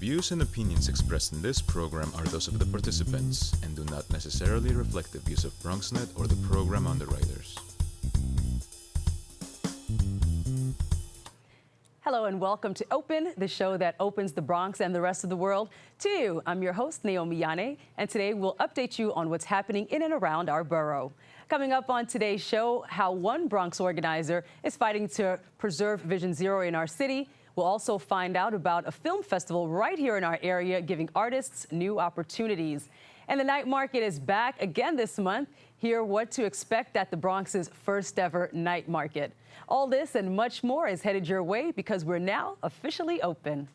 views and opinions expressed in this program are those of the participants and do not necessarily reflect the views of BronxNet or the program underwriters. Hello and welcome to Open, the show that opens the Bronx and the rest of the world to you. I'm your host, Naomi Yané, and today we'll update you on what's happening in and around our borough. Coming up on today's show, how one Bronx organizer is fighting to preserve Vision Zero in our city. We'll also find out about a film festival right here in our area, giving artists new opportunities. And the night market is back again this month. Hear what to expect at the Bronx's first ever night market. All this and much more is headed your way because we're now officially open.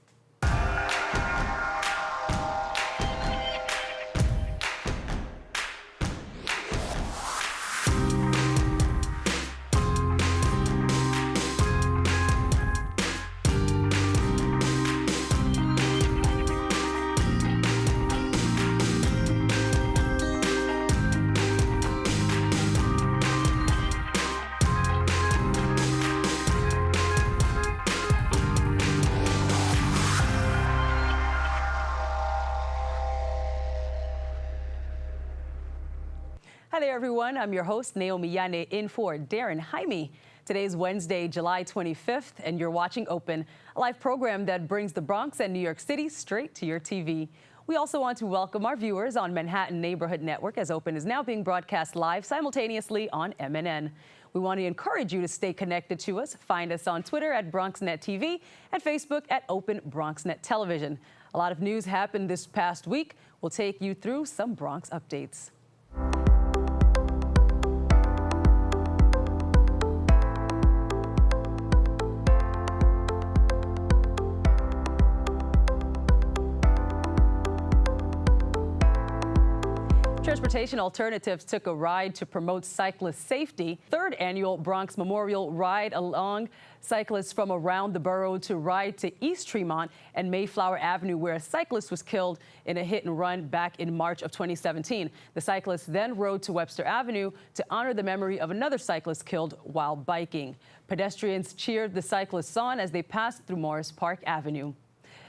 Hi there, everyone. I'm your host, Naomi Yané, in for Darren Jaime. Today's Wednesday, July 25th, and you're watching Open, a live program that brings the Bronx and New York City straight to your TV. We also want to welcome our viewers on Manhattan Neighborhood Network, as Open is now being broadcast live simultaneously on MNN. We want to encourage you to stay connected to us. Find us on Twitter at BronxNet TV and Facebook at Open BronxNet Television. A lot of news happened this past week. We'll take you through some Bronx updates. Transportation Alternatives took a ride to promote cyclist safety. Third annual Bronx Memorial Ride along cyclists from around the borough to ride to East Tremont and Mayflower Avenue, where a cyclist was killed in a hit and run back in March of 2017. The cyclist then rode to Webster Avenue to honor the memory of another cyclist killed while biking. Pedestrians cheered the cyclists on as they passed through Morris Park Avenue.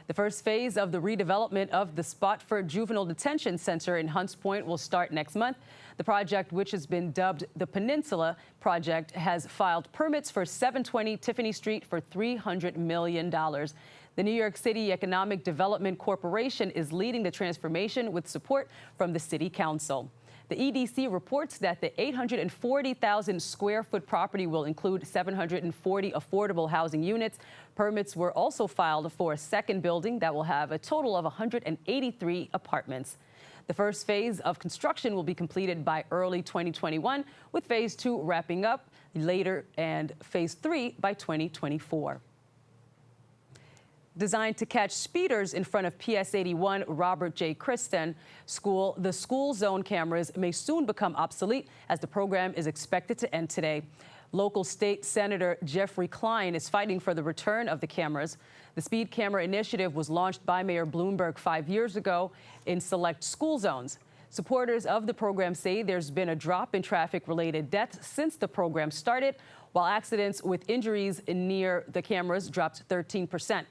The first phase of the redevelopment of the Spofford Juvenile Detention Center in Hunts Point will start next month. The project, which has been dubbed the Peninsula Project, has filed permits for 720 Tiffany Street for $300 million. The New York City Economic Development Corporation is leading the transformation with support from the City Council. The EDC reports that the 840,000 square foot property will include 740 affordable housing units. Permits were also filed for a second building that will have a total of 183 apartments. The first phase of construction will be completed by early 2021, with phase 2 wrapping up later and phase 3 by 2024. Designed to catch speeders in front of PS 81 Robert J. Kristen School, the school zone cameras may soon become obsolete as the program is expected to end today. Local state Senator Jeffrey Klein is fighting for the return of the cameras. The speed camera initiative was launched by Mayor Bloomberg 5 years ago in select school zones. Supporters of the program say there's been a drop in traffic-related deaths since the program started, while accidents with injuries near the cameras dropped 13%.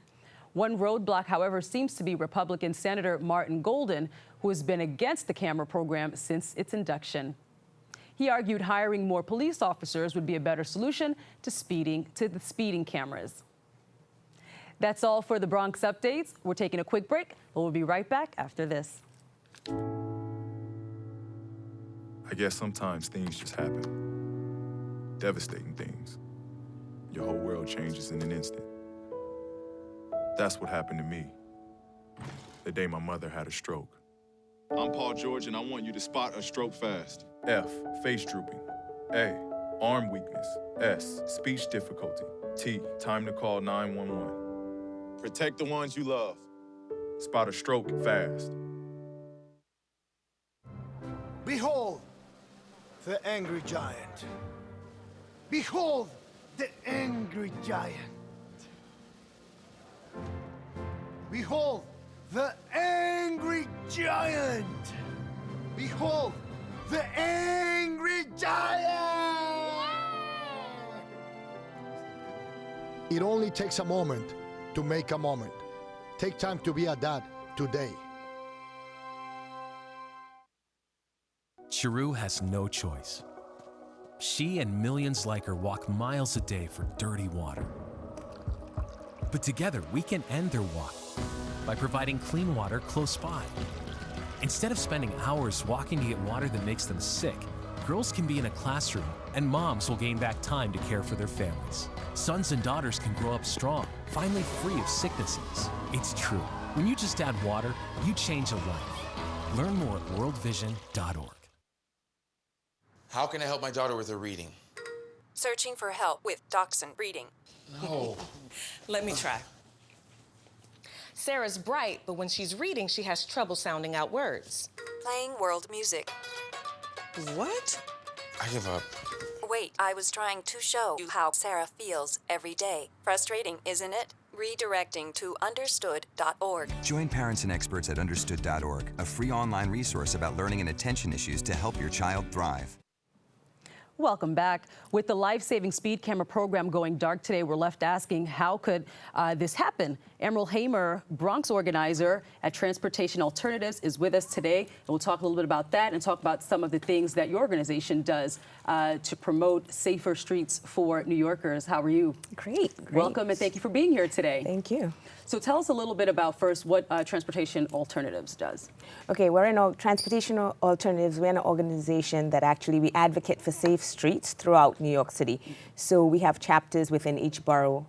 One roadblock, however, seems to be Republican Senator Martin Golden, who has been against the camera program since its induction. He argued hiring more police officers would be a better solution to the speeding cameras. That's all for the Bronx updates. We're taking a quick break, but we'll be right back after this. I guess sometimes things just happen. Devastating things. Your whole world changes in an instant. That's what happened to me the day my mother had a stroke. I'm Paul George, and I want you to spot a stroke fast. F, face drooping. A, arm weakness. S, speech difficulty. T, time to call 911. Protect the ones you love. Spot a stroke fast. Behold, the angry giant. Behold, the angry giant. Behold, the angry giant! Behold, the angry giant! It only takes a moment to make a moment. Take time to be a dad today. Chiru has no choice. She and millions like her walk miles a day for dirty water. But together, we can end their walk by providing clean water close by. Instead of spending hours walking to get water that makes them sick, girls can be in a classroom and moms will gain back time to care for their families. Sons and daughters can grow up strong, finally free of sicknesses. It's true. When you just add water, you change a life. Learn more at worldvision.org. How can I help my daughter with her reading? Searching for help with Dachshund breeding. No. Let me try. Sarah's bright, but when she's reading, she has trouble sounding out words. Playing world music. What? I give up. Wait, I was trying to show you how Sarah feels every day. Frustrating, isn't it? Redirecting to understood.org. Join parents and experts at understood.org, a free online resource about learning and attention issues to help your child thrive. Welcome back. With the life-saving speed camera program going dark today, we're left asking, how could this happen? Amril Hamer, Bronx organizer at Transportation Alternatives, is with us today. And we'll talk a little bit about that and talk about some of the things that your organization does to promote safer streets for New Yorkers. How are you? Great. Welcome, and thank you for being here today. Thank you. So tell us a little bit about first what Transportation Alternatives does. Okay, we're in Transportation Alternatives. We're an organization that actually we advocate for safe streets throughout New York City. So we have chapters within each borough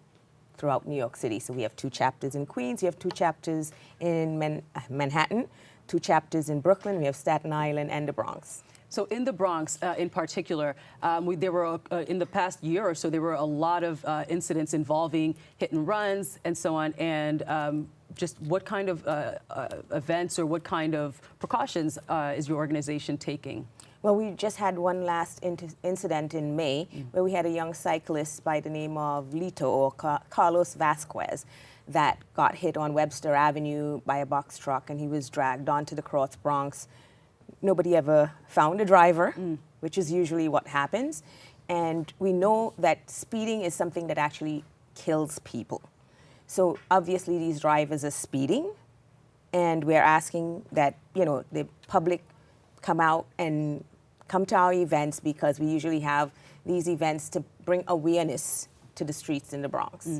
throughout New York City. So we have 2 chapters in Queens, we have 2 chapters in Manhattan, 2 chapters in Brooklyn, we have Staten Island and the Bronx. So in the Bronx, in particular, there were in the past year or so, there were a lot of incidents involving hit and runs and so on. And just what kind of events or what kind of precautions is your organization taking? Well, we just had one last incident in May where we had a young cyclist by the name of Lito or Carlos Vasquez that got hit on Webster Avenue by a box truck, and he was dragged onto the Cross Bronx. Nobody ever found a driver, which is usually what happens. And we know that speeding is something that actually kills people. So obviously these drivers are speeding, and we're asking that, you know, the public come out and come to our events, because we usually have these events to bring awareness to the streets in the Bronx.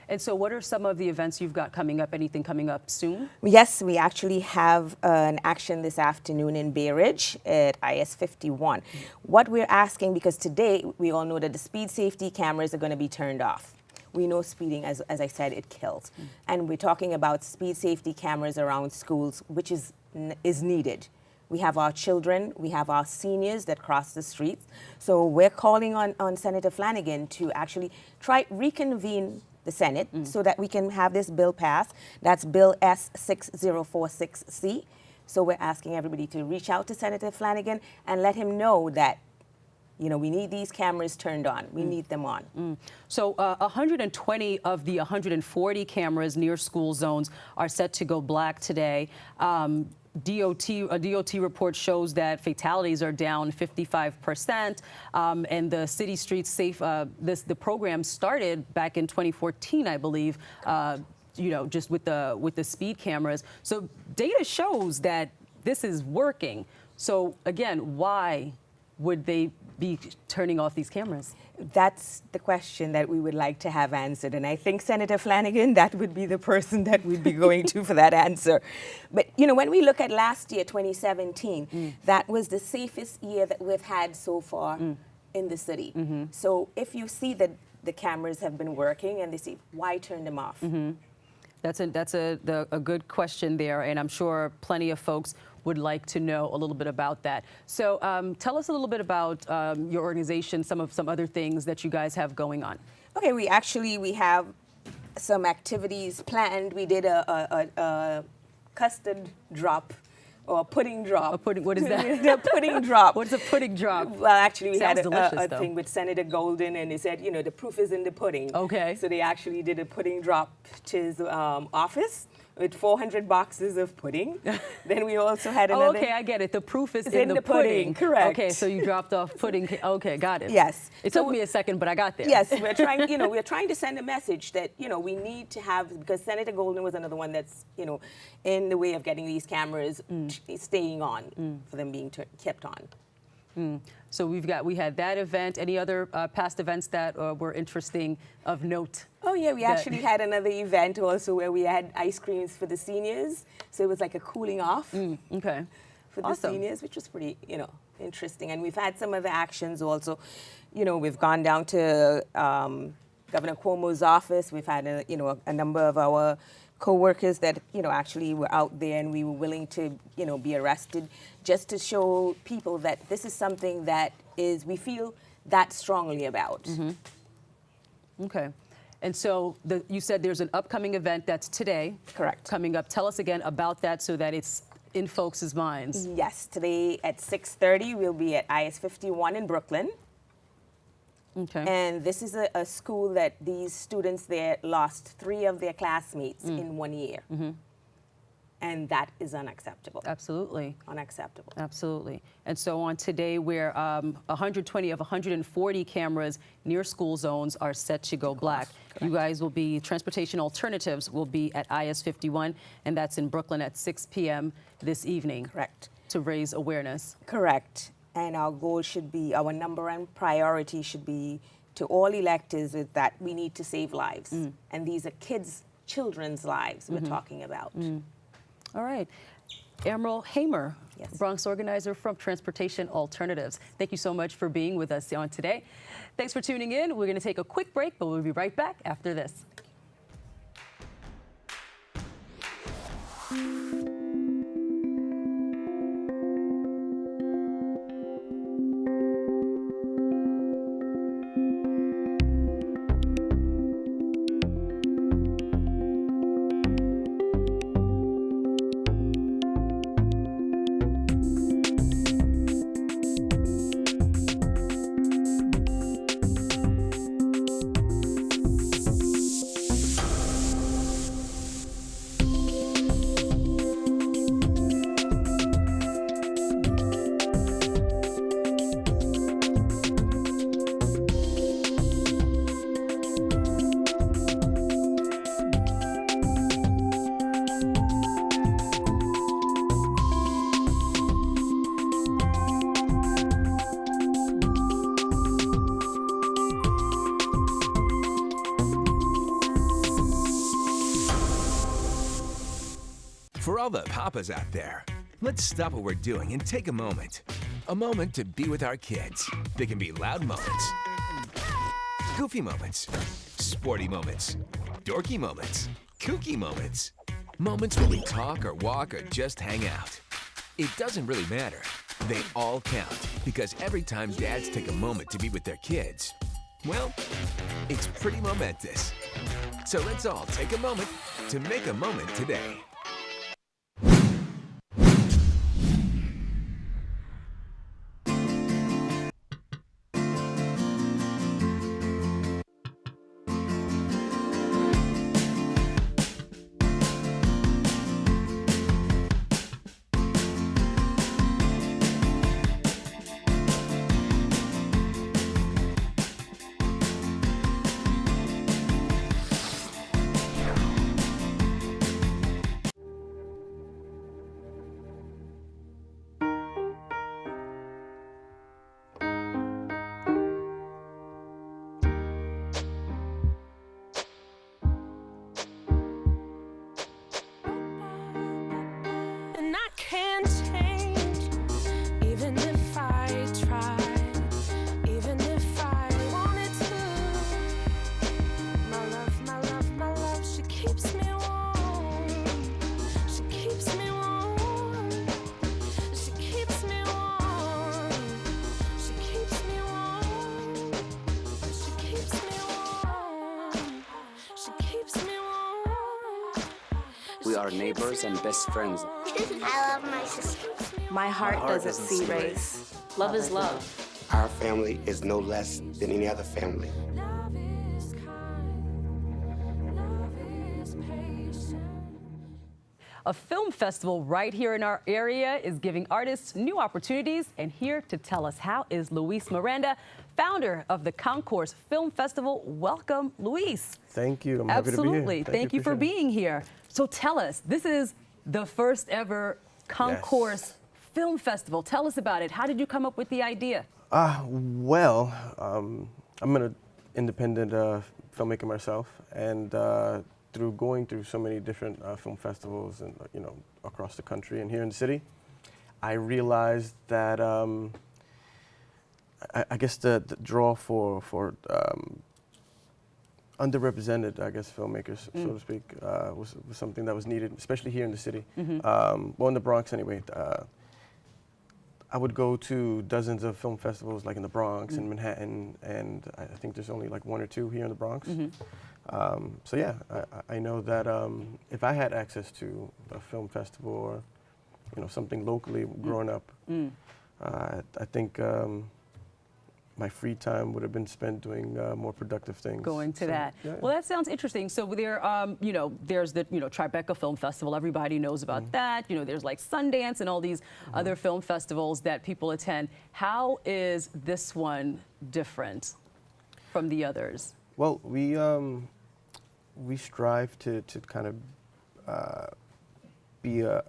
And so what are some of the events you've got coming up? Anything coming up soon? Yes, we actually have an action this afternoon in Bay Ridge at IS 51. What we're asking, because today we all know that the speed safety cameras are going to be turned off. We know speeding, as I said, it kills. And we're talking about speed safety cameras around schools, which is needed. We have our children, we have our seniors that cross the streets. So we're calling on Senator Flanagan to actually reconvene the Senate so that we can have this bill passed. That's Bill S6046C. So we're asking everybody to reach out to Senator Flanagan and let him know that, you know, we need these cameras turned on. We need them on. So 120 of the 140 cameras near school zones are set to go black today. A DOT report shows that fatalities are down 55%, and the City Streets Safe, the program started back in 2014, I believe, you know, just with the speed cameras. So data shows that this is working. So again, why would they be turning off these cameras? That's the question that we would like to have answered. And I think Senator Flanagan, that would be the person that we'd be going to for that answer. But, you know, when we look at last year, 2017, that was the safest year that we've had so far in the city. So if you see that the cameras have been working and they see, why turn them off? That's a good question there, and I'm sure plenty of folks would like to know a little bit about that. So tell us a little bit about your organization, some other things that you guys have going on. Okay, we have some activities planned. We did a custard drop or pudding drop. What is that? The pudding drop. What's a pudding drop? Well, actually, we Sounds had a though. thing with Senator Golden, and they said, you know, the proof is in the pudding. Okay. So they actually did a pudding drop to his office, with 400 boxes of pudding. Then we also had Oh, another... okay, I get it. The proof is It's in the pudding. correct. Okay, so you dropped off pudding. Okay, got it. Yes. It took me a second, but I got there. Yes, we're trying, we're trying to send a message that, we need to have, because Senator Golden was another one that's, in the way of getting these cameras staying on, for them being kept on. So we had that event. Any other past events that were interesting of note? Oh yeah, we actually had another event also where we had ice creams for the seniors. So it was like a cooling off Okay. for the seniors, which was pretty, interesting. And we've had some other actions also. We've gone down to Governor Cuomo's office. We've had a number of our co-workers that actually were out there, and we were willing to be arrested just to show people that this is something that we feel that strongly about. Okay. And so you said there's an upcoming event that's today. Correct. Coming up. Tell us again about that so that it's in folks' minds. Yes, today at 6:30 we'll be at IS 51 in Brooklyn. Okay. And this is a school that these students there lost 3 of their classmates in 1 year. And that is unacceptable. Absolutely. Unacceptable. Absolutely. And so on today, where 120 of 140 cameras near school zones are set to go black. You guys will be, Transportation Alternatives will be at IS 51, and that's in Brooklyn at 6 p.m. this evening. Correct. To raise awareness. Correct. And our goal should be, our number one priority should be to all electors is that we need to save lives. And these are children's lives we're talking about. All right. Amril Hamer, Yes. Bronx organizer from Transportation Alternatives. Thank you so much for being with us on today. Thanks for tuning in. We're going to take a quick break, but we'll be right back after this. For all the papas out there, let's stop what we're doing and take a moment. A moment to be with our kids. They can be loud moments, goofy moments, sporty moments, dorky moments, kooky moments. Moments where we talk or walk or just hang out. It doesn't really matter. They all count because every time dads take a moment to be with their kids, well, it's pretty momentous. So let's all take a moment to make a moment today. We are neighbors and best friends. I love my sister. My heart doesn't see race. Love is love. Our family is no less than any other family. A film festival right here in our area is giving artists new opportunities. And here to tell us how is Luis Miranda, founder of the Concourse Film Festival. Welcome, Luis. Thank you. I'm happy to be here. Absolutely. Thank you for being here. So tell us, this is the first ever Concourse Film Festival. Tell us about it. How did you come up with the idea? I'm an independent filmmaker myself, and through going through so many different film festivals and across the country and here in the city, I realized that I guess the draw for underrepresented, I guess, filmmakers, so to speak, was something that was needed, especially here in the city. Well, in the Bronx anyway. I would go to dozens of film festivals like in the Bronx and Manhattan, and I think there's only like one or two here in the Bronx. So yeah, I know that if I had access to a film festival or something locally growing up, I think my free time would have been spent doing more productive things. Going to that. Yeah. Well, that sounds interesting. So there, there's the Tribeca Film Festival. Everybody knows about that. There's like Sundance and all these other film festivals that people attend. How is this one different from the others? Well, we strive to kind of be a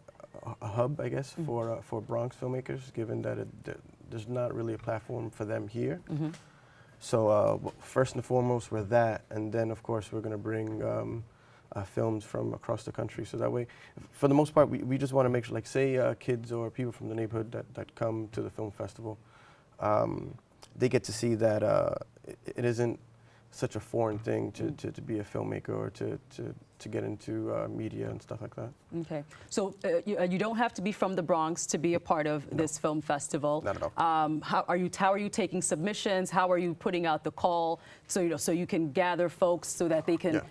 hub, I guess, for Bronx filmmakers, given that there's not really a platform for them here. So first and foremost, we're that, and then of course we're going to bring films from across the country. So that way, for the most part, we just want to make sure, like, say kids or people from the neighborhood that come to the film festival, they get to see that it isn't such a foreign thing to be a filmmaker or to get into media and stuff like that. Okay, so you don't have to be from the Bronx to be a part of this film festival. Not at all. How are you taking submissions? How are you putting out the call so so you can gather folks so that they can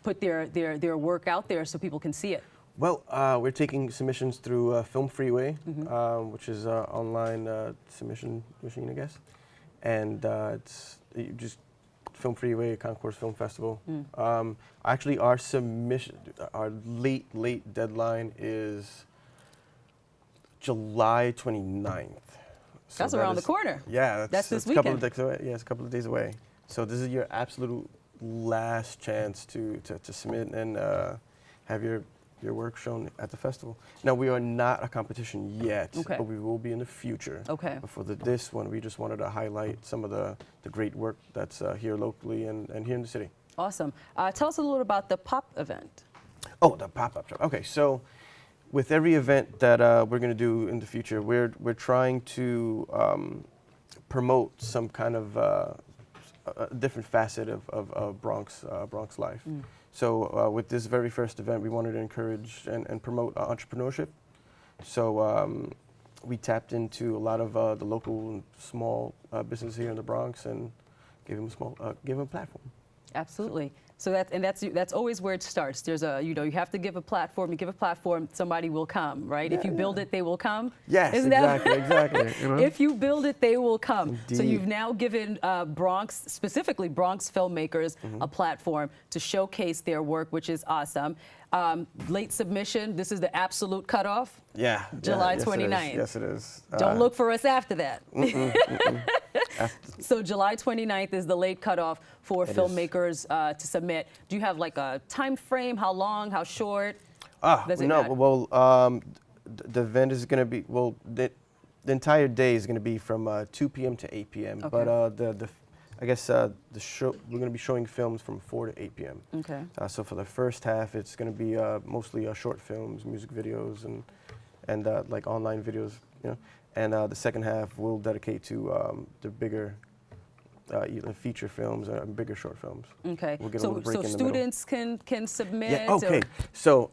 put their work out there so people can see it? Well, we're taking submissions through Film Freeway, which is an online submission machine, I guess, and it's just Film Freeway, Concourse Film Festival. Actually, our submission, our late deadline is July 29th. So that's around the corner. Yeah, that's this weekend. It's a couple of days away. So this is your absolute last chance to submit and have your work shown at the festival. Now, we are not a competition yet, but we will be in the future. Okay. But for this one, we just wanted to highlight some of the great work that's here locally and here in the city. Awesome. Tell us a little about the pop event. Oh, the pop-up shop. Okay, so with every event that we're going to do in the future, we're trying to promote some kind of a different facet of Bronx life. So with this very first event, we wanted to encourage and promote entrepreneurship. So we tapped into a lot of the local and small businesses here in the Bronx and gave them a platform. Absolutely. So that's always where it starts. There's you have to give a platform. You give a platform, somebody will come, right? Yeah, if you build it, they will come. Yes, exactly. If you build it, they will come. Indeed. So you've now given specifically Bronx filmmakers, a platform to showcase their work, which is awesome. Late submission, this is the absolute cutoff? Yeah. July 29th. Yes, it is. Don't look for us after that. So July 29th is the late cutoff for filmmakers to submit. Do you have like a time frame? How long? How short? No. Well, the event is going to be, the entire day is going to be from 2 p.m. to 8 p.m. Okay. But I guess we're going to be showing films from 4 to 8 p.m. Okay. So for the first half, it's going to be mostly short films, music videos, and like online videos, And the second half we'll dedicate to the bigger either feature films or bigger short films. Okay. We'll get a so little break in the students can submit. Yeah. Okay. So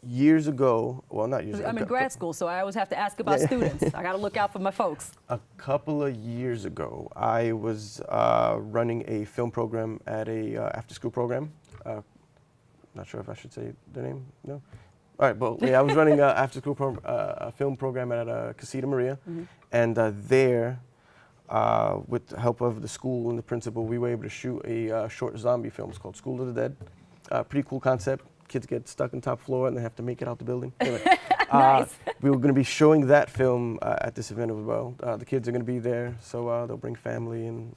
years ago, well, not years ago. I'm in grad school, so I always have to ask about students. I got to look out for my folks. A couple of years ago, I was running a film program at a after-school program. Not sure if I should say the name. No. All right, well, yeah, I was running a film program at Casita Maria, and there, with the help of the school and the principal, we were able to shoot a short zombie film. It's called School of the Dead. Pretty cool concept. kids get stuck on top floor and they have to make it out the building. Anyway, Nice. we were going to be showing that film at this event as well. The kids are going to be there, so they'll bring family and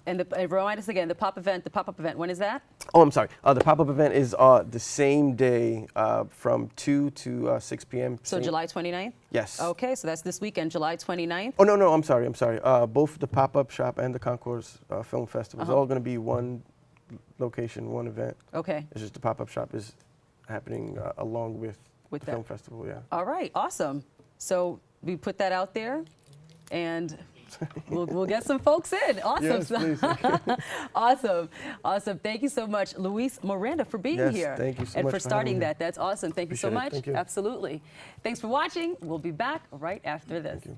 Remind us again, the pop-up event, when is that? Oh, I'm sorry. The pop-up event is the same day from 2 to 6 p.m. So July 29th? Yes. Okay, so that's this weekend, July 29th. Oh, no, I'm sorry. Both the pop-up shop and the Concourse Film Festival is all going to be one location, one event. Okay. It's just the pop-up shop is happening along with the film festival, yeah. All right, awesome. So we put that out there, and we'll get some folks in. Awesome. Yes, please. Awesome. Thank you so much, Luis Miranda, for being here. Thank you so and much for for starting having me. that. That's awesome. Thank you so Appreciate it. much. Thank you. Absolutely. Thanks for watching. We'll be back right after this. Thank you.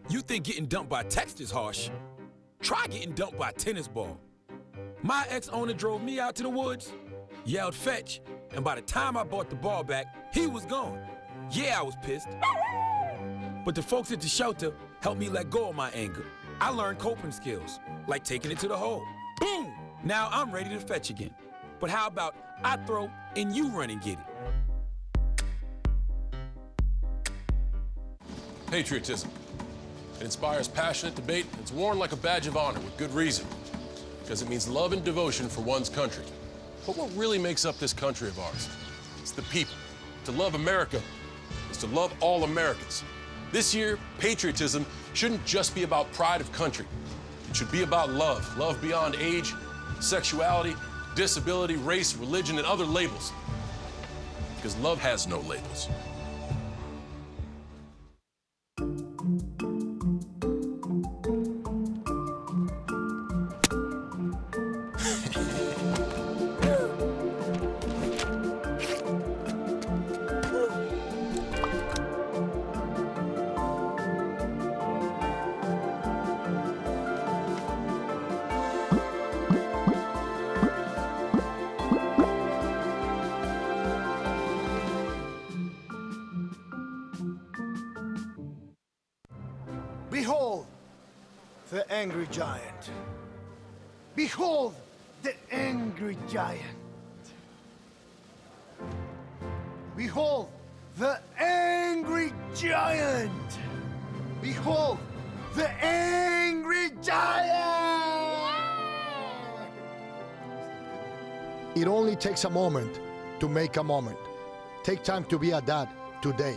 You think getting dumped by text is harsh? Try getting dumped by a tennis ball. My ex-owner drove me out to the woods, yelled fetch, and by the time I brought the ball back, he was gone. Yeah, I was pissed. But the folks at the shelter helped me let go of my anger. I learned coping skills, like taking it to the hole. Boom! Now I'm ready to fetch again. But how about I throw and you run and get it? Patriotism. It inspires passionate debate. It's worn like a badge of honor with good reason, because it means love and devotion for one's country. But what really makes up this country of ours? It's the people. To love America is to love all Americans. This year, patriotism shouldn't just be about pride of country. It should be about love. Love beyond age, sexuality, disability, race, religion, and other labels. Because love has no labels. Behold the angry giant. Behold the angry giant. Behold the angry giant. Behold the angry giant. It only takes a moment to make a moment. Take time to be a dad today.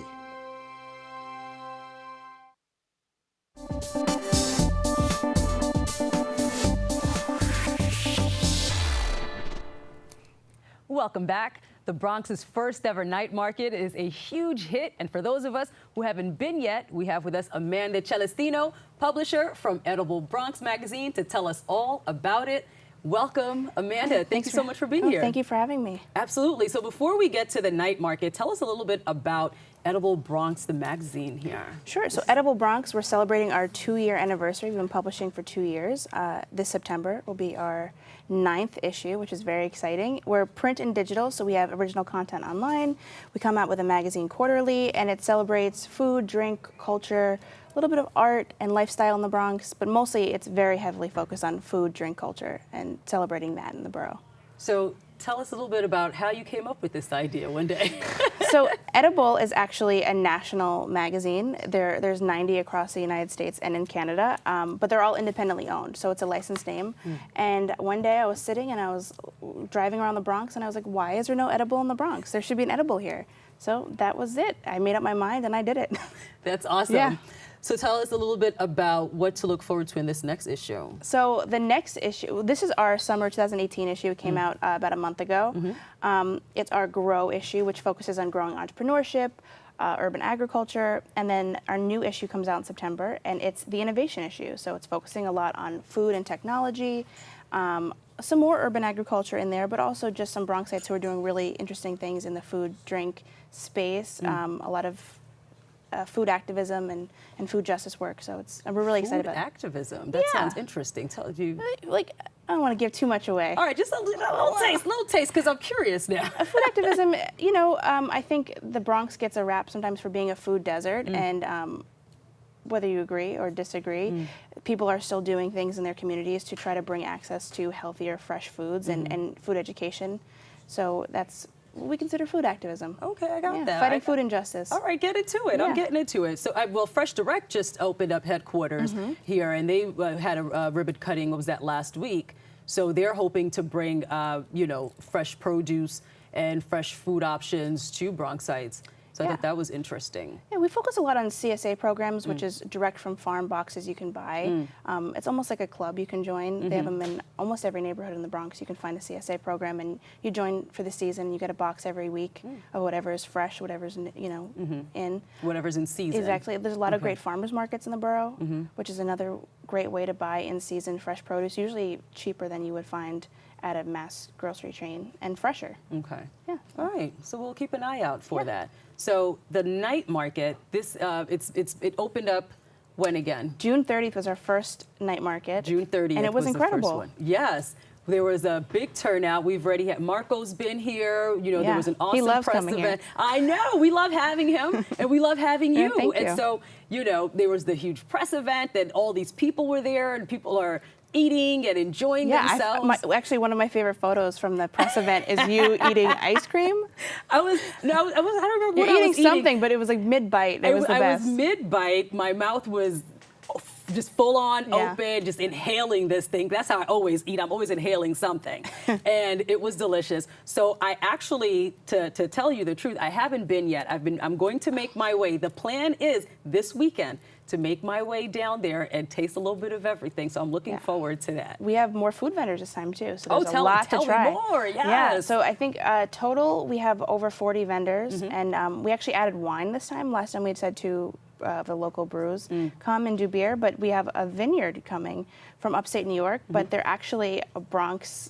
Welcome back. The Bronx's first ever night market is a huge hit. And for those of us who haven't been yet, we have with us Amanda Celestino, publisher from Edible Bronx magazine, to tell us all about it. Welcome, Amanda. Thank you so much for being here. Thank you for having me. Absolutely. So before we get to the night market, tell us a little bit about Edible Bronx, the magazine here. Sure. So Edible Bronx, we're celebrating our 2-year anniversary. We've been publishing for 2 years. This September will be our 9th issue, which is very exciting. We're print and digital, so we have original content online. We come out with a magazine quarterly, and it celebrates food, drink, culture, a little bit of art and lifestyle in the Bronx, but mostly it's very heavily focused on food, drink, culture, and celebrating that in the borough. So tell us a little bit about how you came up with this idea one day. So Edible is actually a national magazine. There's 90 across the United States and in Canada, but they're all independently owned, so it's a licensed name. And one day I was sitting and I was driving around the Bronx and I was like, why is there no Edible in the Bronx? There should be an Edible here. So that was it. I made up my mind and I did it. That's awesome. Yeah. So tell us a little bit about what to look forward to in this next issue. So the next issue, this is our summer 2018 issue. It came out about a month ago. It's our Grow issue, which focuses on growing entrepreneurship, urban agriculture, and then our new issue comes out in September, and it's the innovation issue. So it's focusing a lot on food and technology, some more urban agriculture in there, but also just some Bronxites who are doing really interesting things in the food, drink space, a lot of food activism and food justice work. So we're really excited about it. Food activism, that sounds interesting. Tell you. Like, I don't want to give too much away. All right, just a little taste, because I'm curious now. Food activism, I think the Bronx gets a rap sometimes for being a food desert, and whether you agree or disagree, people are still doing things in their communities to try to bring access to healthier, fresh foods and food education. So that's what we consider food activism. Okay, I got that. Fighting food injustice. All right, get into it. Yeah. I'm getting into it. So, Fresh Direct just opened up headquarters here, and they had a ribbon cutting. What was that, last week? So they're hoping to bring, fresh produce and fresh food options to Bronxites. So I thought that was interesting. Yeah, we focus a lot on CSA programs, which is direct from farm boxes you can buy. It's almost like a club you can join. They have them in almost every neighborhood in the Bronx. You can find a CSA program, and you join for the season. You get a box every week of whatever is fresh, whatever's in. Whatever's in season. Exactly. There's a lot of great farmers markets in the borough, which is another great way to buy in-season fresh produce, usually cheaper than you would find at a mass grocery chain and fresher. Okay. Yeah. All right. So we'll keep an eye out for that. So the night market, it opened up when again? June 30th was our first night market. June 30th. And it was incredible. The first one. Yes. There was a big turnout. We've already had Marco's been here. There was an awesome press event. Here. I know. We love having him, and we love having you. Thank you. And so, there was the huge press event, and all these people were there, and people are eating and enjoying themselves. Actually, one of my favorite photos from the press event is you eating ice cream. I don't remember what I was eating. Something, but it was like mid-bite. It was the best. I was mid-bite. My mouth was just full on open, just inhaling this thing. That's how I always eat. I'm always inhaling something. And it was delicious. So I actually, to tell you the truth, I haven't been yet. I'm going to make my way. The plan is this weekend to make my way down there and taste a little bit of everything. So I'm looking forward to that. We have more food vendors this time too. So there's a lot to try. Me more, yes. Yeah, so I think total we have over 40 vendors, and we actually added wine this time. Last time we had said to the local brews come and do beer, but we have a vineyard coming from upstate New York, but they're actually a Bronx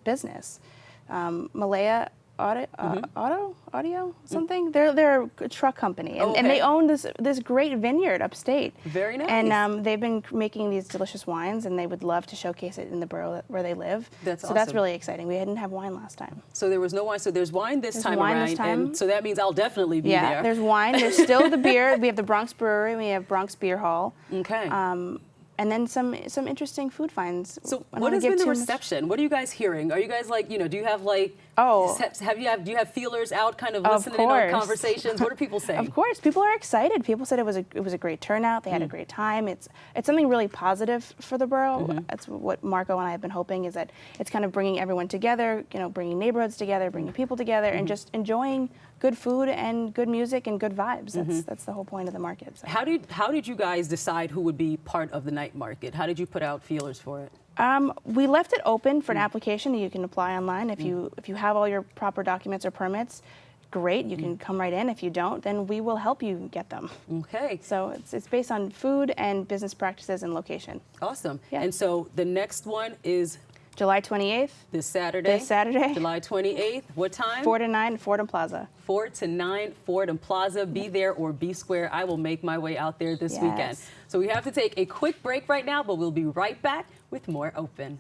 business. Malaya Audio, something. They're a truck company, and they own this great vineyard upstate. Very nice. And they've been making these delicious wines, and they would love to showcase it in the borough where they live. That's That's really exciting. We didn't have wine last time. So there was no wine. So there's wine this time around, and so that means I'll definitely be there. Yeah, there's wine. There's still the beer. We have the Bronx Brewery. We have Bronx Beer Hall. Okay. And then some interesting food finds. So what has been the reception? What are you guys hearing? Are you guys do you have do you have feelers out kind of listening in on conversations? What are people saying? Of course, people are excited. People said it was a great turnout. They had a great time. It's something really positive for the borough. That's what Marco and I have been hoping, is that it's kind of bringing everyone together, bringing neighborhoods together, bringing people together, and just enjoying good food and good music and good vibes. That's the whole point of the market. So. How did you guys decide who would be part of the night market? How did you put out feelers for it? We left it open for an application that you can apply online. If you have all your proper documents or permits, great, you can come right in. If you don't, then we will help you get them. Okay. So it's based on food and business practices and location. Awesome. Yeah. And so the next one is July 28th. This Saturday. July 28th. What time? 4 to 9, Fordham Plaza. 4 to 9, Fordham Plaza. Be there or be square. I will make my way out there this weekend. So we have to take a quick break right now, but we'll be right back with more Open.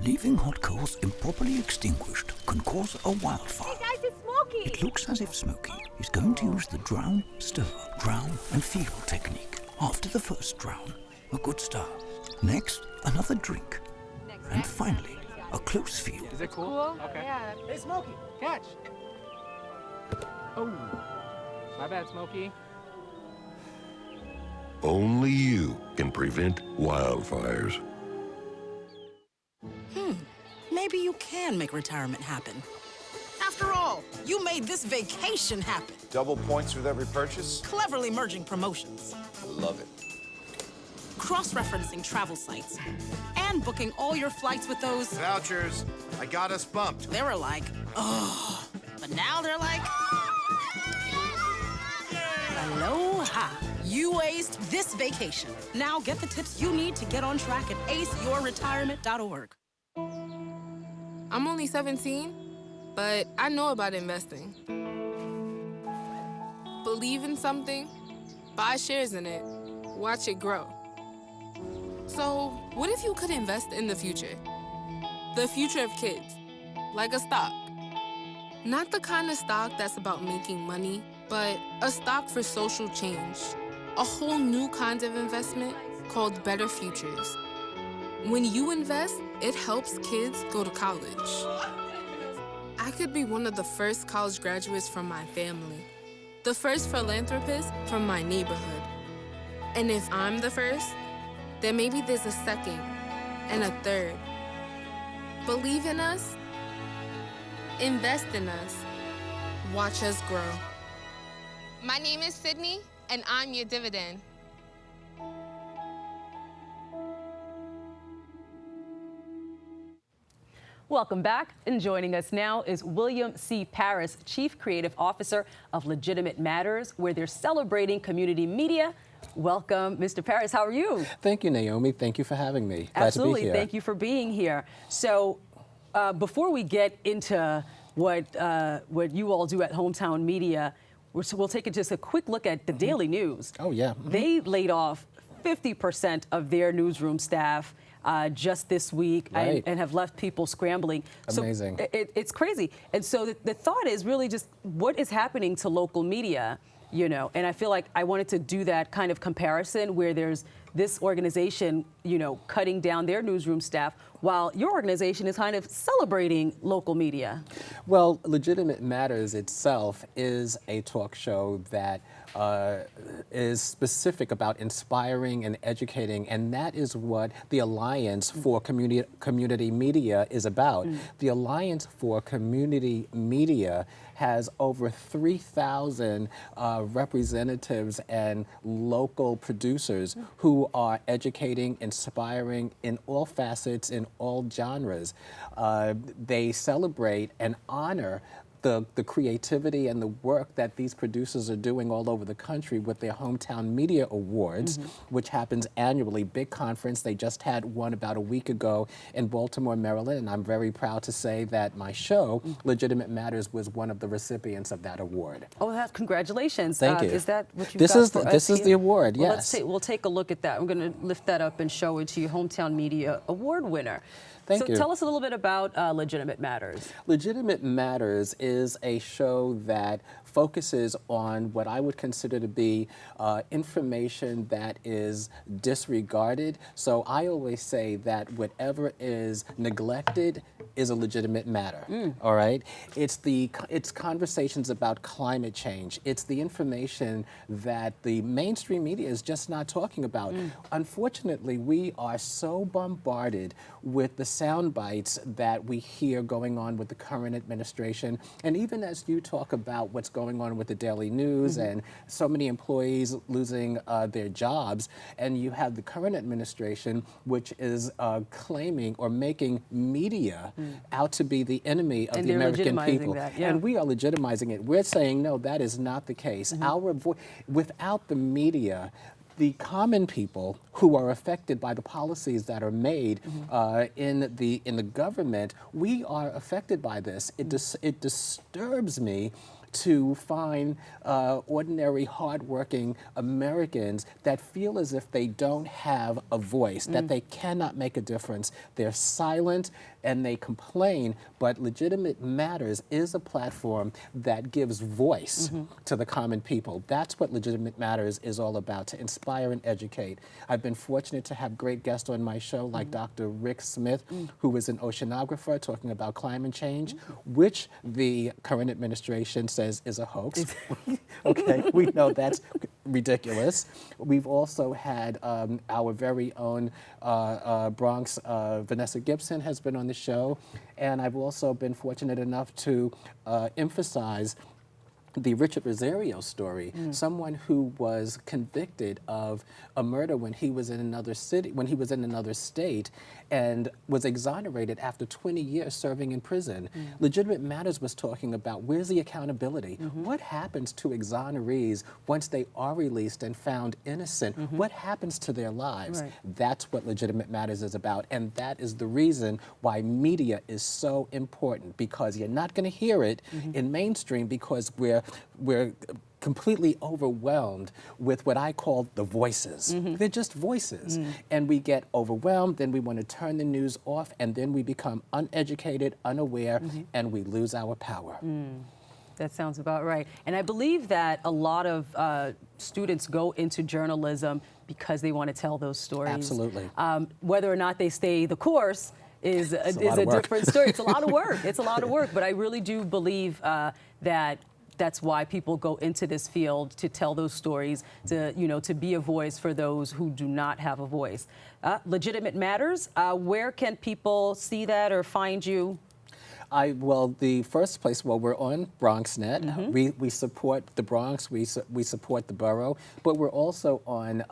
Leaving hot coals improperly extinguished can cause a wildfire. Hey guys, it's Smokey! It looks as if Smokey is going to use the drown, stir, drown, and feel technique. After the first drown, a good start. Next, another drink. And finally, a close feel. Is it cool? Okay. Yeah. Hey, Smokey, catch! Oh, my bad, Smokey. Only you can prevent wildfires. Maybe you can make retirement happen. After all, you made this vacation happen. Double points with every purchase? Cleverly merging promotions. I love it. Cross-referencing travel sites. And booking all your flights with those... Vouchers. I got us bumped. They were like, oh. But now they're like... Aloha. You aced this vacation. Now get the tips you need to get on track at aceyourretirement.org. I'm only 17, but I know about investing. Believe in something, buy shares in it, watch it grow. So, what if you could invest in the future? The future of kids, like a stock. Not the kind of stock that's about making money, but a stock for social change. A whole new kind of investment called Better Futures. When you invest, it helps kids go to college. I could be one of the first college graduates from my family, the first philanthropist from my neighborhood. And if I'm the first, then maybe there's a second and a third. Believe in us, invest in us, watch us grow. My name is Sydney, and I'm your dividend. Welcome back. And joining us now is William C. Parris, Chief Creative Officer of Legitimate Matters, where they're celebrating community media. Welcome, Mr. Parris. How are you? Thank you, Naomi. Thank you for having me. Glad Absolutely. to be here. Thank you for being here. So before we get into what you all do at Hometown Media, we'll take just a quick look at the Daily News. Oh, yeah. They laid off 50% of their newsroom staff just this week, Right. and have left people scrambling. Amazing. So it's crazy. And so the thought is really just what is happening to local media, you know, and I feel like I wanted to do that kind of comparison where there's this organization, you know, cutting down their newsroom staff while your organization is kind of celebrating local media. Well, Legitimate Matters itself is a talk show that is specific about inspiring and educating, and that is what the Alliance for Community Media is about. The Alliance for Community Media has over 3,000 representatives and local producers who are educating, inspiring in all facets, in all genres. They celebrate and honor the creativity and the work that these producers are doing all over the country with their Hometown Media Awards, which happens annually. Big conference. They just had one about a week ago in Baltimore, Maryland, and I'm very proud to say that my show, Legitimate Matters, was one of the recipients of that award. Oh, congratulations. Thank you. Is that what you've This got is for us this is here? the award, Well, yes. we'll take a look at that. I'm going to lift that up and show it to you, Hometown Media Award winner. Thank you. So tell us a little bit about Legitimate Matters. Legitimate Matters is a show that focuses on what I would consider to be information that is disregarded. So I always say that whatever is neglected is a legitimate matter, all right? It's conversations about climate change. It's the information that the mainstream media is just not talking about. Unfortunately, we are so bombarded with the sound bites that we hear going on with the current administration. And even as you talk about what's going on with the Daily News and so many employees losing their jobs, and you have the current administration, which is claiming or making media out to be the enemy of And the they're American legitimizing people. that, yeah. And we are legitimizing it. We're saying, no, that is not the case. Without the media, the common people who are affected by the policies that are made in the government, we are affected by this. It disturbs me to find ordinary, hardworking Americans that feel as if they don't have a voice, that they cannot make a difference. They're silent and they complain, but Legitimate Matters is a platform that gives voice to the common people. That's what Legitimate Matters is all about, to inspire and educate. I've been fortunate to have great guests on my show like Dr. Rick Smith, who is an oceanographer talking about climate change, which the current administration says is a hoax. Okay, we know that's ridiculous. We've also had our very own Bronx, Vanessa Gibson has been on the show, and I've also been fortunate enough to emphasize the Richard Rosario story, someone who was convicted of a murder when he was in another city, when he was in another state, and was exonerated after 20 years serving in prison. Legitimate Matters was talking about where's the accountability? What happens to exonerees once they are released and found innocent? What happens to their lives? That's what Legitimate Matters is about, and that is the reason why media is so important, because you're not going to hear it in mainstream because we're completely overwhelmed with what I call the voices. They're just voices. And we get overwhelmed, then we want to turn the news off, and then we become uneducated, unaware, and we lose our power. That sounds about right. And I believe that a lot of students go into journalism because they want to tell those stories. Absolutely. Whether or not they stay the course is a different story. It's a lot of work. It's a lot of work. But I really do believe that that's why people go into this field, to tell those stories, to, you know, to be a voice for those who do not have a voice. Legitimate Matters, where can people see that or find you? Well, the first place, we're on BronxNet. We support the Bronx, we support the borough, but we're also on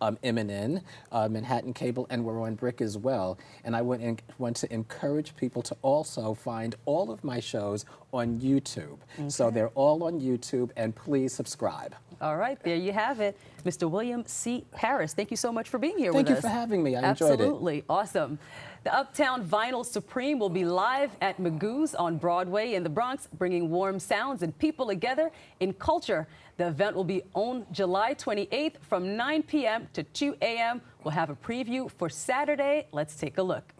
MNN, Manhattan Cable, and we're on Brick as well. And I want to encourage people to also find all of my shows on YouTube. So they're all on YouTube, and please subscribe. All right, there you have it. Mr. William C. Parris, thank you so much for being here with us. Thank you for having me. I enjoyed it. Absolutely. Awesome. The Uptown Vinyl Supreme will be live at Magoo's on Broadway in the Bronx, bringing warm sounds and people together in culture. The event will be on July 28th from 9 p.m. to 2 a.m. We'll have a preview for Saturday. Let's take a look.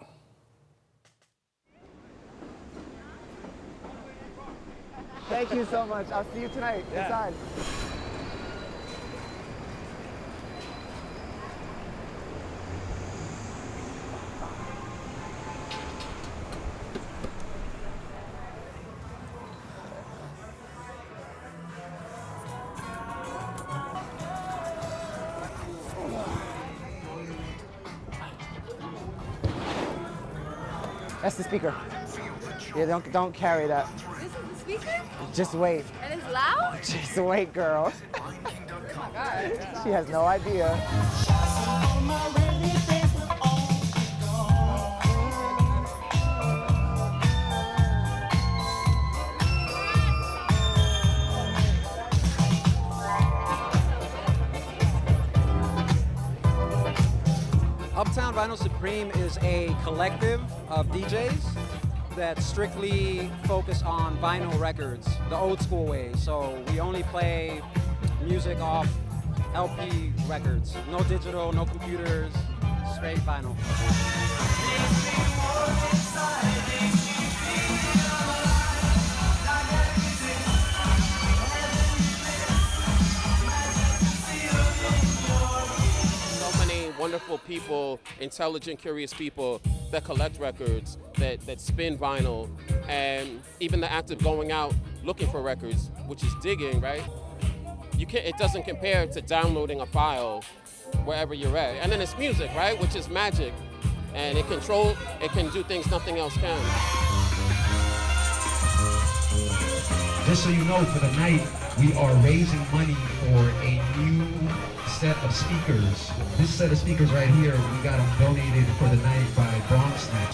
Thank you so much. I'll see you tonight inside. That's the speaker. Yeah, don't carry that. This is the speaker? Just wait. And it's loud? Just wait, girl. Oh my God. She has no idea. Uptown Vinyl Supreme is a collective of DJs that strictly focus on vinyl records, the old school way. So we only play music off LP records, no digital, no computers, straight vinyl. Wonderful people, intelligent, curious people that collect records, that spin vinyl, and even the act of going out looking for records, which is digging, right? It doesn't compare to downloading a file wherever you're at. And then it's music, right? Which is magic, and it can do things nothing else can. Just so you know, for the night, we are raising money for a new set of speakers. This set of speakers right here, we got them donated for the night by BronxNet.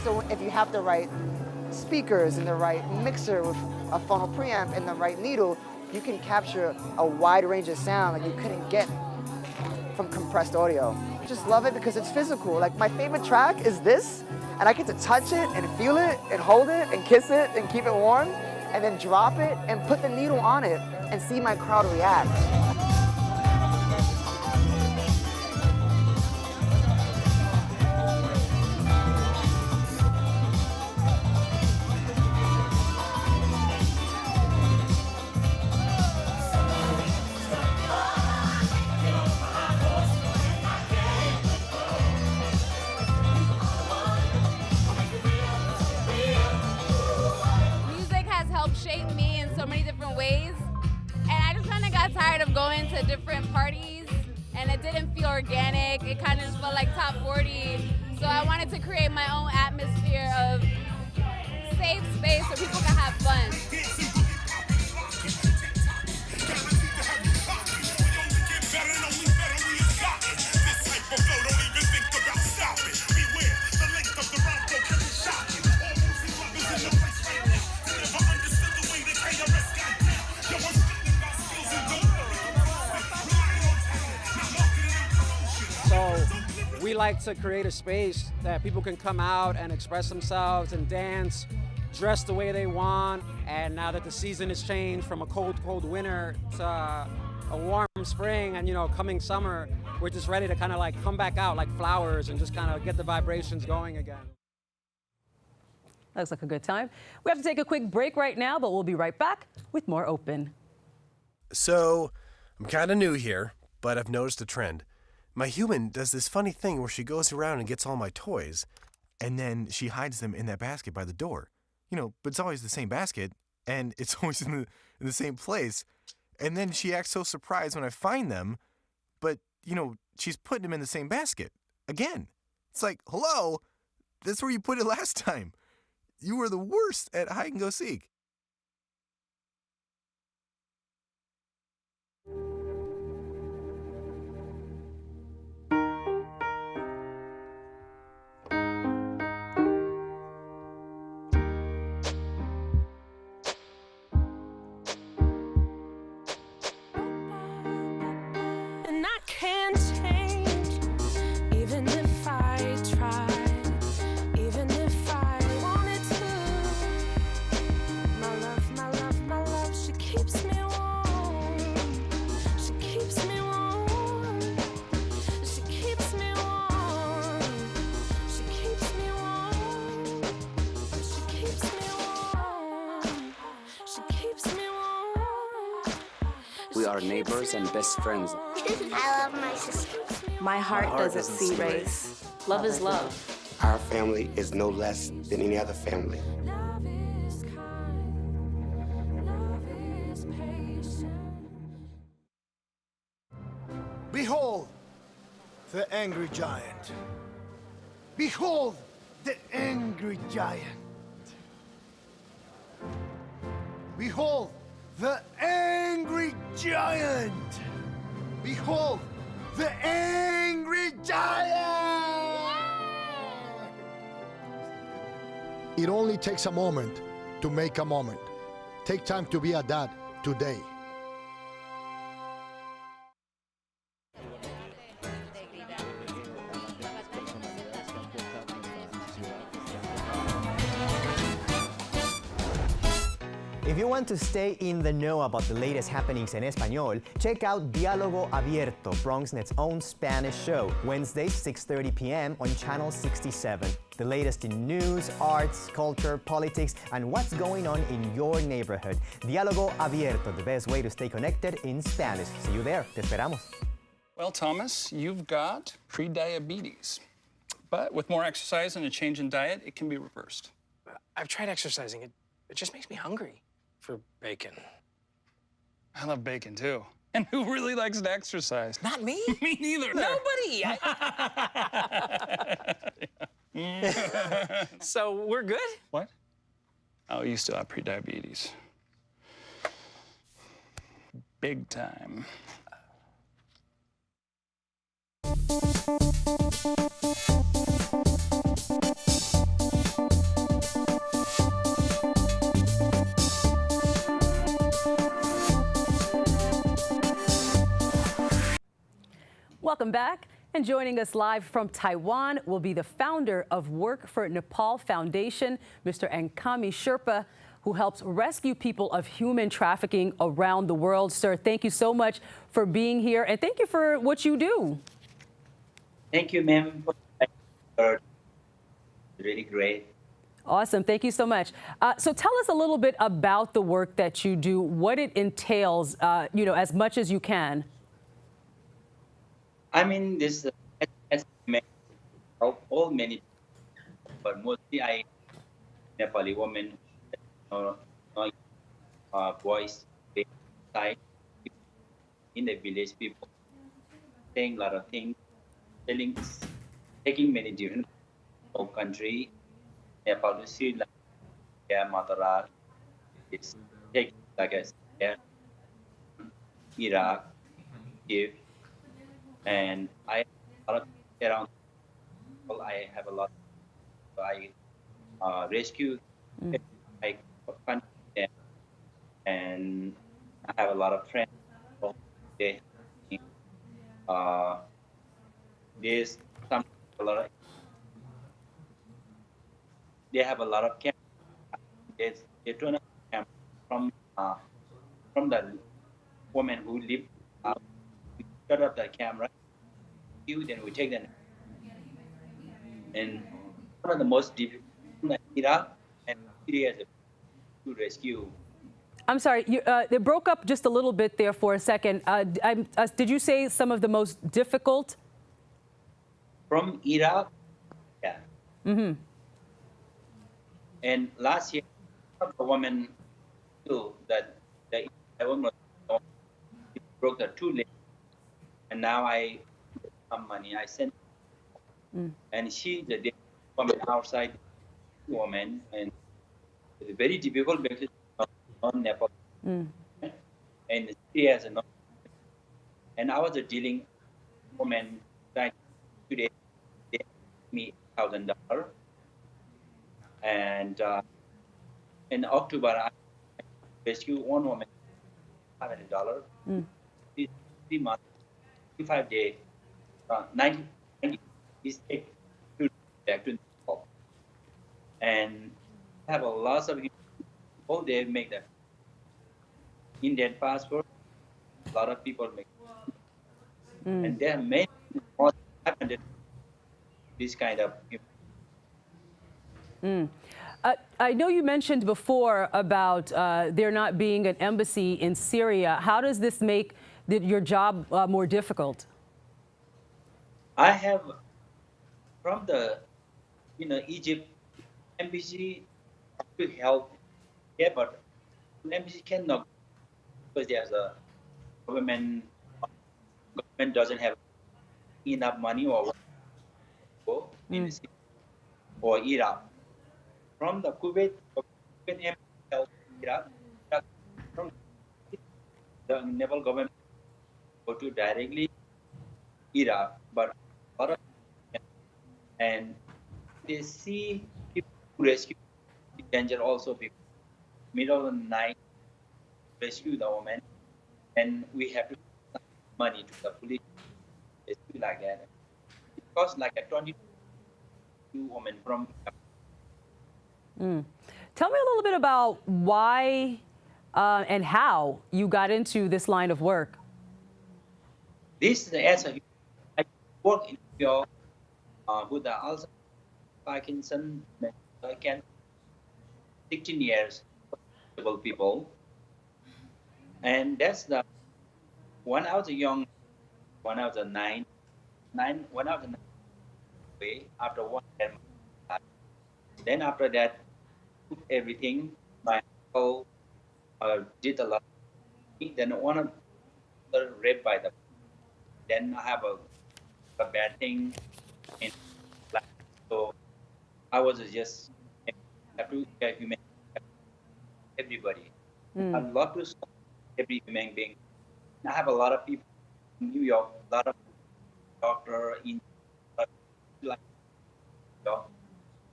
So if you have the right speakers and the right mixer with a funnel preamp and the right needle, you can capture a wide range of sound that you couldn't get from compressed audio. I just love it because it's physical. Like my favorite track is this, and I get to touch it and feel it and hold it and kiss it and keep it warm, and then drop it and put the needle on it and see my crowd react. Shaped me in so many different ways, and I just kind of got tired of going to different parties, and it didn't feel organic. It kind of just felt like top 40, so I wanted to create my own atmosphere of safe space so people can have fun. We like to create a space that people can come out and express themselves and dance, dress the way they want. And now that the season has changed from a cold, cold winter to a warm spring and, you know, coming summer, we're just ready to kind of like come back out like flowers and just kind of get the vibrations going again. Looks like a good time. We have to take a quick break right now, but we'll be right back with more Open. So, I'm kind of new here, but I've noticed a trend. My human does this funny thing where she goes around and gets all my toys, and then she hides them in that basket by the door. You know, but it's always the same basket, and it's always in the same place. And then she acts so surprised when I find them, but, you know, she's putting them in the same basket. Again. It's like, hello? That's where you put it last time. You were the worst at hide and go seek. We are neighbors and best friends. I love my sister. My heart doesn't see race. Love is love. Our family is no less than any other family. Behold the angry giant. Behold the angry giant. Behold the angry giant. Behold the angry giant. It only takes a moment to make a moment. Take time to be a dad today. If you want to stay in the know about the latest happenings in Español, check out Diálogo Abierto, BronxNet's own Spanish show, Wednesdays, 6:30 p.m. on Channel 67. The latest in news, arts, culture, politics, and what's going on in your neighborhood. Diálogo Abierto, the best way to stay connected in Spanish. See you there. Te esperamos. Well, Thomas, you've got pre-diabetes. But with more exercise and a change in diet, it can be reversed. I've tried exercising. It just makes me hungry for bacon. I love bacon, too. And who really likes to exercise? Not me. Me neither. Nobody. So we're good? What? Oh, you still have pre-diabetes. Big time. Welcome back. And joining us live from Taiwan will be the founder of Work for Nepal Foundation, Mr. Ankami Sherpa, who helps rescue people of human trafficking around the world. Sir, thank you so much for being here, and thank you for what you do. Thank you, ma'am. Really great. Awesome. Thank you so much. So tell us a little bit about the work that you do, what it entails, as much as you can. I mean, this as help all many, but mostly I Nepali women, boys, side in the village, people saying a lot of things, telling, taking many different country, Nepal to Sri Lanka, Mataral, it's taking like I said, Iraq, Kiev. And I have a lot around. I have a lot. So I rescue. I find them, and I have a lot of friends. They, there's some a lot of. They have a lot of cameras. They turn up camera from the woman who live. Shut up the camera. Then we take them. And one of the most difficult Iraq and Syria to rescue. I'm sorry, it broke up just a little bit there for a second. Did you say some of the most difficult? From Iraq, yeah. Mm-hmm. And last year, a woman too that the woman broke her two legs, and now I some money I sent, and she's a woman outside woman, and it's very difficult because on Nepal, and she has a non. And I was dealing woman like today, they gave me $1,000, and in October I rescued one woman $500. 3 months, 55 days, 90 is take to back to Nepal. And I have a lot of people, they make the Indian passport. A lot of people make, and there are many more happened this kind of. I know you mentioned before about there not being an embassy in Syria. How does this make your job more difficult? I have from the Egypt embassy to help, yeah, but embassy cannot because there's a government doesn't have enough money or or Iraq. From the Kuwait embassy help Iraq, from the Nepal government go to directly Iraq, but a lot of and they see people rescue danger also people middle of the night rescue the woman, and we have to send money to the police rescue like that. It costs like a 22 women from. Tell me a little bit about why and how you got into this line of work. This is the answer. I work in New York with the Alzheimer's, Parkinson, I can 16 years people, and that's the when I was young, when I was when I was way after 1 year. Then after that, everything my uncle did a lot. Then one of the raped by the. Then I have a bad thing in life. So I was just have to care human everybody. I love to serve every human being. I have a lot of people in New York, a lot of doctor in like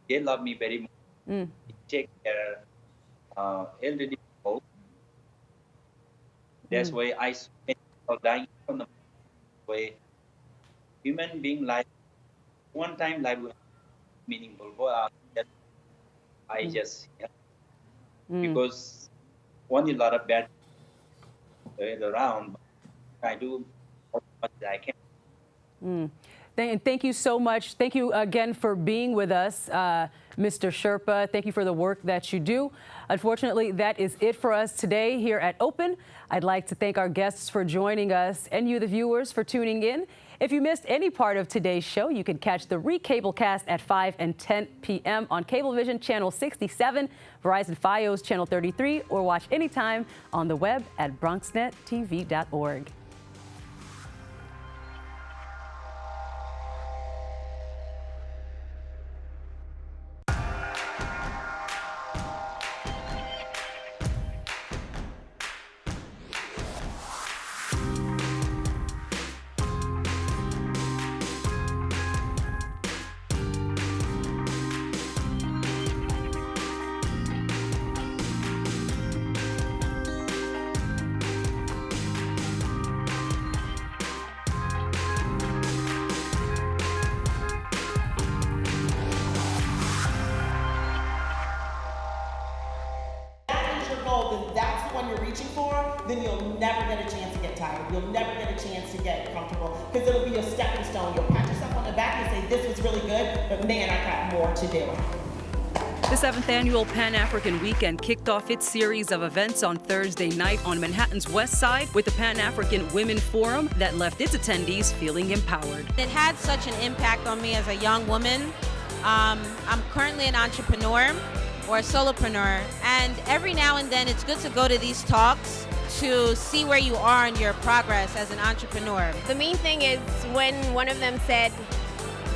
they love me very much. Take care elderly people. That's why I spend dying from the way human being life, one time life will be meaningful. I just, because only a lot of bad around, I do as much as I can. And thank you so much. Thank you again for being with us, Mr. Sherpa. Thank you for the work that you do. Unfortunately, that is it for us today here at Open. I'd like to thank our guests for joining us and you, the viewers, for tuning in. If you missed any part of today's show, you can catch the recablecast at 5 and 10 p.m. on Cablevision Channel 67, Verizon Fios Channel 33, or watch anytime on the web at BronxNetTV.org. Then you'll never get a chance to get tired. You'll never get a chance to get comfortable because it'll be a stepping stone. You'll pat yourself on the back and say, this was really good, but man, I got more to do. The 7th annual Pan-African Weekend kicked off its series of events on Thursday night on Manhattan's West Side with the Pan-African Women Forum that left its attendees feeling empowered. It had such an impact on me as a young woman. I'm currently an entrepreneur or a solopreneur, and every now and then it's good to go to these talks to see where you are in your progress as an entrepreneur. The main thing is when one of them said,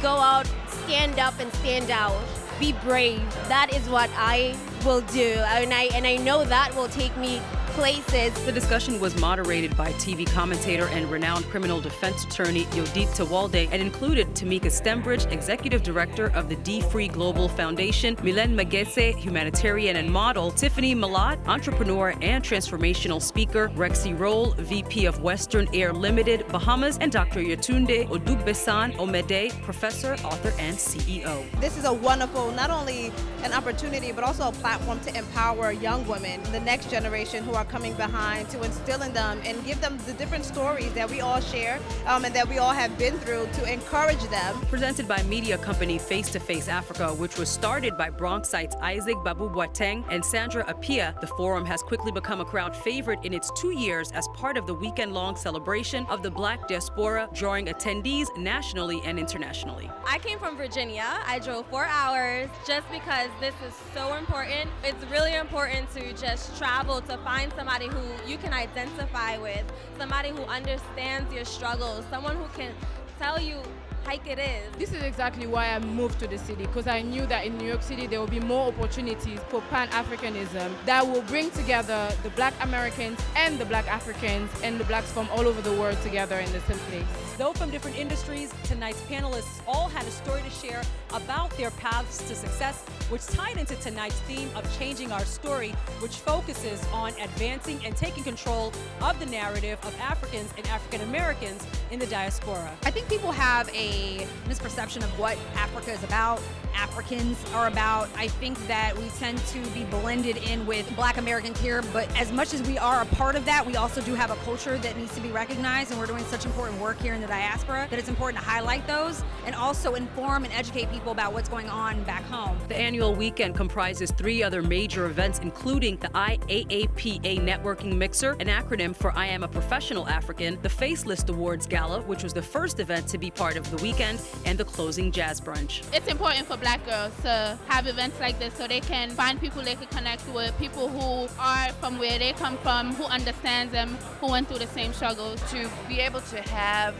go out, stand up and stand out, be brave. That is what I will do, and I know that will take me places. The discussion was moderated by TV commentator and renowned criminal defense attorney Yodit Tewalde and included Tamika Stembridge, executive director of the D Free Global Foundation, Milen Magese, humanitarian and model, Tiffany Malat, entrepreneur and transformational speaker, Rexy Roll, VP of Western Air Limited, Bahamas, and Dr. Yatunde Odugbesan Omede, professor, author, and CEO. This is a wonderful, not only an opportunity, but also a platform to empower young women, the next generation who are coming behind, to instill in them and give them the different stories that we all share and that we all have been through, to encourage them. Presented by media company Face to Face Africa, which was started by Bronxites Isaac Babu Boateng and Sandra Apia, the forum has quickly become a crowd favorite in its 2 years as part of the weekend-long celebration of the Black diaspora, drawing attendees nationally and internationally. I came from Virginia. I drove 4 hours just because this is so important. It's really important to just travel to find somebody who you can identify with, somebody who understands your struggles, someone who can tell you like it is. This is exactly why I moved to the city, because I knew that in New York City there will be more opportunities for Pan-Africanism that will bring together the Black Americans and the Black Africans and the Blacks from all over the world together in the same place. Though from different industries, tonight's panelists all had a story to share about their paths to success, which tied into tonight's theme of Changing Our Story, which focuses on advancing and taking control of the narrative of Africans and African Americans in the diaspora. I think people have a misperception of what Africa is about, Africans are about. I think that we tend to be blended in with Black Americans here, but as much as we are a part of that, we also do have a culture that needs to be recognized, and we're doing such important work here in the diaspora that it's important to highlight those and also inform and educate people about what's going on back home. The annual weekend comprises 3 other major events, including the IAAPA Networking Mixer, an acronym for I Am a Professional African, the Facelist Awards Gala, which was the first event to be part of the weekend, and the closing jazz brunch. It's important for Black girls to have events like this so they can find people they can connect with, people who are from where they come from, who understands them, who went through the same struggles. To be able to have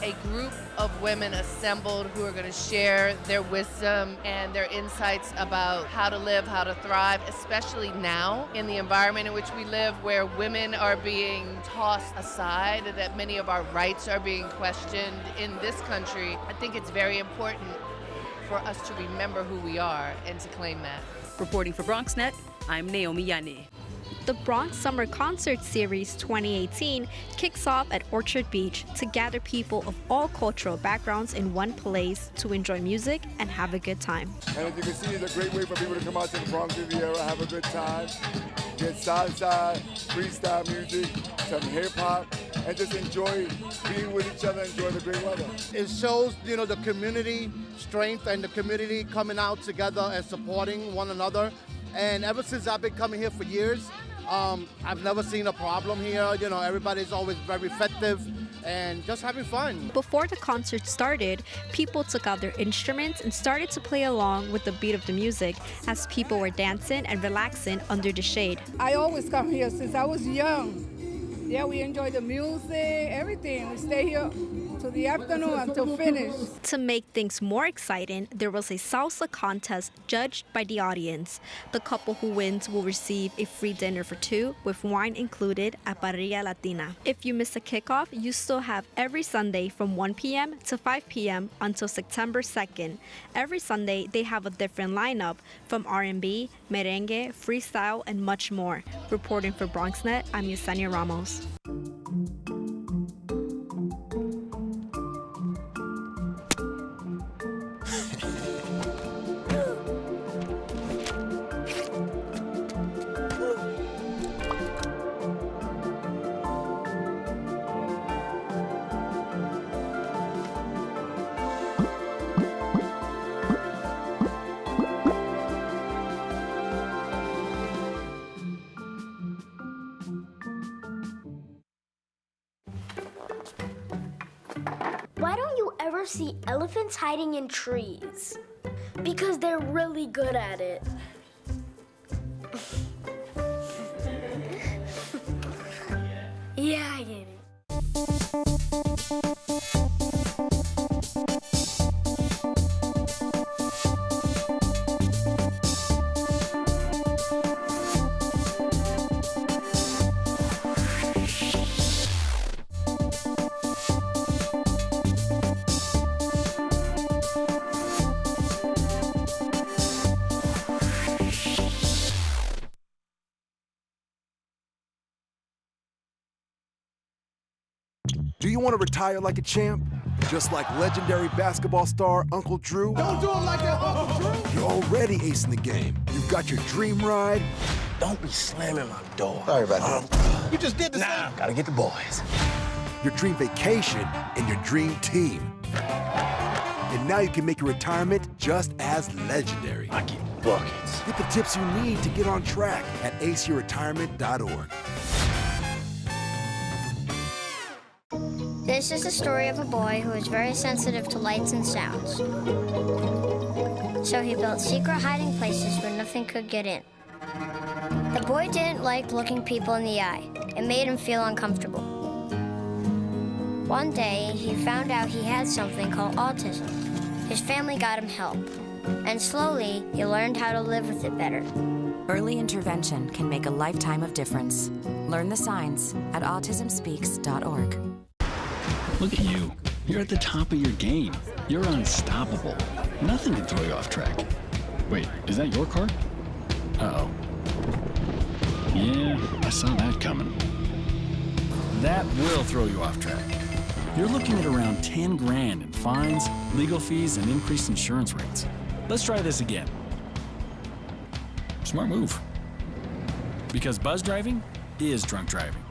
a group of women assembled who are going to share their wisdom and their insights about how to live, how to thrive, especially now in the environment in which we live, where women are being tossed aside, that many of our rights are being questioned in this country. I think it's very important for us to remember who we are and to claim that. Reporting for BronxNet, I'm Naomi Yané. The Bronx Summer Concert Series 2018 kicks off at Orchard Beach to gather people of all cultural backgrounds in one place to enjoy music and have a good time. And as you can see, it's a great way for people to come out to the Bronx Riviera, have a good time, get salsa, freestyle music, some hip hop, and just enjoy being with each other, enjoy the great weather. It shows, the community strength and the community coming out together and supporting one another. And ever since I've been coming here for years, I've never seen a problem here. Everybody's always very effective and just having fun. Before the concert started, people took out their instruments and started to play along with the beat of the music as people were dancing and relaxing under the shade. I always come here since I was young. Yeah, we enjoy the music, everything. We stay here till the afternoon until finish. To make things more exciting, there was a salsa contest judged by the audience. The couple who wins will receive a free dinner for two with wine included at Parrilla Latina. If you miss a kickoff, you still have every Sunday from 1 p.m. to 5 p.m. until September 2nd. Every Sunday, they have a different lineup from R&B, merengue, freestyle, and much more. Reporting for BronxNet, I'm Yesenia Ramos. Why don't you ever see elephants hiding in trees? Because they're really good at it. Yeah, I get it. Do you want to retire like a champ? Just like legendary basketball star Uncle Drew? Don't do him like that, Uncle Drew! You're already acing the game. You've got your dream ride. Don't be slamming my door. Sorry about that. You just did the same. Gotta get the boys. Your dream vacation and your dream team. And now you can make your retirement just as legendary. I get buckets. Get the tips you need to get on track at aceyourretirement.org. This is the story of a boy who is very sensitive to lights and sounds. So he built secret hiding places where nothing could get in. The boy didn't like looking people in the eye. It made him feel uncomfortable. One day, he found out he had something called autism. His family got him help. And slowly, he learned how to live with it better. Early intervention can make a lifetime of difference. Learn the signs at autismspeaks.org. Look at you. You're at the top of your game. You're unstoppable. Nothing can throw you off track. Wait, is that your car? Uh-oh. Yeah, I saw that coming. That will throw you off track. You're looking at around 10 grand in fines, legal fees, and increased insurance rates. Let's try this again. Smart move. Because buzz driving is drunk driving.